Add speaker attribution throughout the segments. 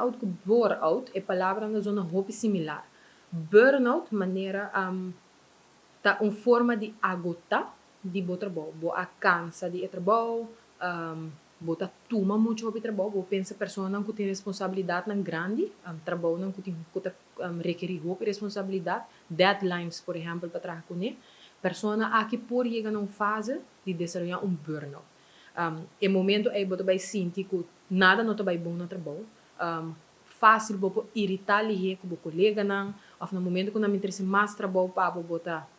Speaker 1: burnout com bore-out é palavra na zona hobby similar. Burnout, maneira tá uma forma de agotar de bo trabalho. Bo a cansa de trabalho, bo tá toma muito hobby trabalho, bo pensa pessoa não que tem responsabilidade não grande, trabalho não que tem que requerir hobby responsabilidade, deadlines, por exemplo, para trabalhar com ele. Persona aqui por chegar numa fase de desenvolver um burnout. E momento é botar vai sentir que nada não está bom no trabalho. Fácil bo irritar lhe com o colega não, ou no momento que não me interessa mais trabalho para botar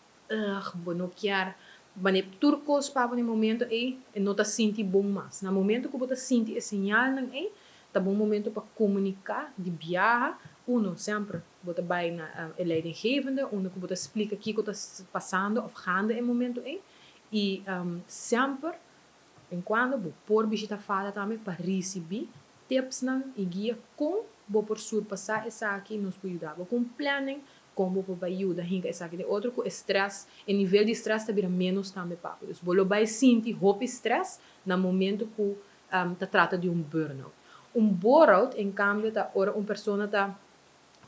Speaker 1: bo não quer, mas turcos para no momento é não está sentir bom mais. No momento que botar sentir esse sinal não é, tá bom momento para comunicar, de viajar. Uno sempre bota bij na leidinggevende, uno que bota explica o que está passando of gaande em momento é, e sempre enquanto bo por visita fala também para receber tips não e guia com bo por surpassar essa aqui nos pode ajudar com planning como bo vai ajudar hinga essa aqui de outro com estresse o nível de estresse tá vira menos também papo dus bolo vai sentir hope estresse no momento que tá trata de burnout burnout em cambio tá ora pessoa tá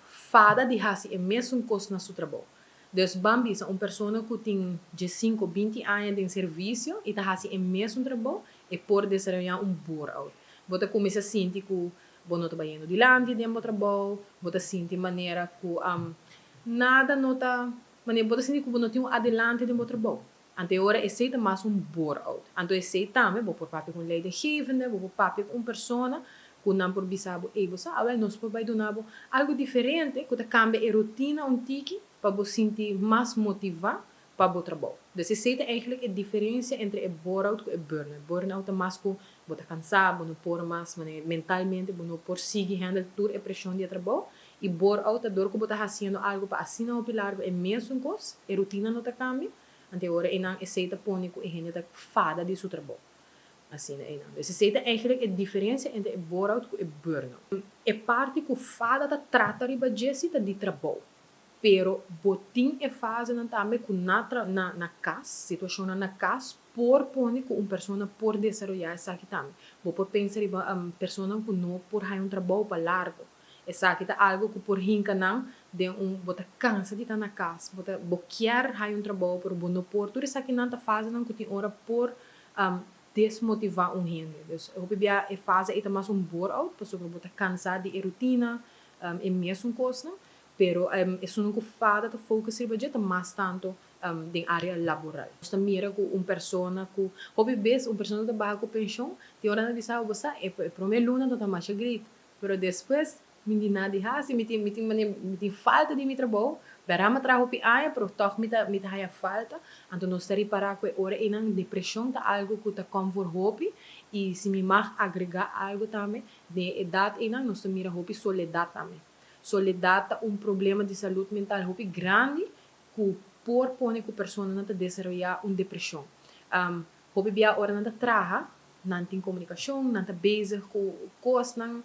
Speaker 1: fada de hasi é mesmo coisa na seu trabalho. Dus Bambi é uma pessoa que tem de 5, 20 anos de serviço e está fazendo o mesmo trabalho e por desenvolver burnout. Você começa a sentir que você não está indo adiante dentro do trabalho, você sente maneira que nada não está, você sente que você não tem adelante dentro do trabalho. Ante ora é mais burnout. Ante é também, você por papel com leidinggevende, você por papel com uma pessoa que não por bisabo você nós vai donar algo diferente que cambia a rotina um tique para você sentir mais motivado para o trabalho. Então, essa é eigenlijk a diferença entre o burnout e o burnout. Burnout é mais que você está cansado, você não pode mais mentalmente, você não pode seguir handle toda a pressão de trabalho. E burnout é dor que você está fazendo algo para assim não pilar é mesmo coisa, a rotina não está cambia. Ante ora e não aceita pônico e gente está fada de seu trabalho. Assim, né? Dus essa é eigenlijk a diferença entre o burnout e o burnout. É parte que o fada tá trata riba Jessica de trabalho. Pero botin é fase não também com na casa, situação na casa, por pôr que uma pessoa por desenvolver essa aqui também. Vou por pensar riba pessoa que não por ter trabalho para largo. Essa aqui tá algo que por hinca não de bota cansa de estar na casa, bota quer ter trabalho por não por tudo isso aqui não tá fase não que tem hora por desmotivar gente. Dus eu bebia a fase é mais burnout, porque eu bota cansado de rotina, é mesmo coisa, pero isso não fada de focus riba jeta mais tanto de área laboral. Esta mira com uma pessoa que hobby bes uma pessoa que trabalha com pensão, tem hora na visa você é primeira luna não tá mais grito, pero depois me nada de hasi, me tem falta de meu trabalho, berama trabalho pi ai, pero toch me haya falta, então nós temos para que ora inang depressão tá algo que tá comfort hobby e se me mag agregar algo também de idade inang nós mira hobby soledade também. Soledade tá problema de saúde mental hobby grande que por pone que a pessoa não tá desenvolver depressão. Hobby bia ora não tá traha, não tem comunicação, não tá bezig com coisas não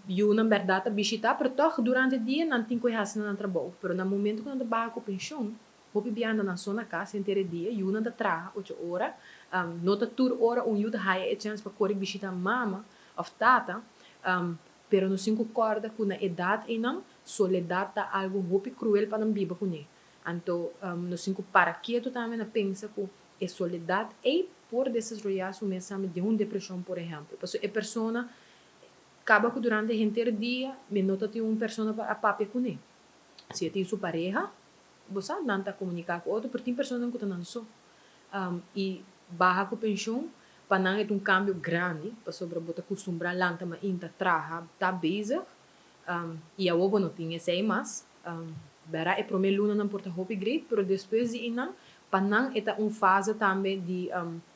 Speaker 1: eu na verdade visita, pero toch durante o dia não tem coisa assim no trabalho. Pero no momento que não trabalha com pensão, hobby bianda na sua casa inteiro dia, eu não trabalha 8 horas, não tá tur hora eu tá haya a chance para correr visita mama of tata, pero não se concorda com a idade e não soledade tá algo hobby cruel para não viver com ele. Então, não se para quieto também na pensa que a soledade é por desenvolver o mesmo de uma depressão, por exemplo. Porque a pessoa acaba que durante o inteiro dia, me nota que uma pessoa a papel com ele. Se tem sua pareja, você não está comunicar com outro, porque tem pessoas que não são. E barra com pensão, para não é um cambio grande, para sobre você acostumbrar lá, mas ainda trabalha, está busy, e a outra não tem esse aí mais. Berá é primeira luna não porta hobby great, mas depois de não, para não é uma fase também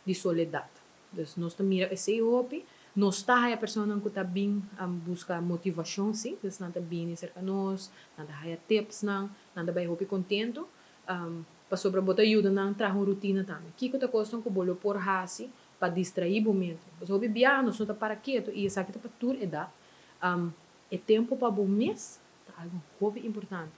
Speaker 1: de soledade. Então, nós mira esse hobby, não está a pessoa que está bem busca motivação, sim, então não está bem cerca de nós, não está a tips, não está bem hobby contento, para sobre botar ajuda não trazer uma rotina também. Que está costando que bolo por hasi para distrair o momento. Mas hobby biar não está para quieto e essa aqui está para toda idade. É tempo para bom mês, tá algo hobby importante.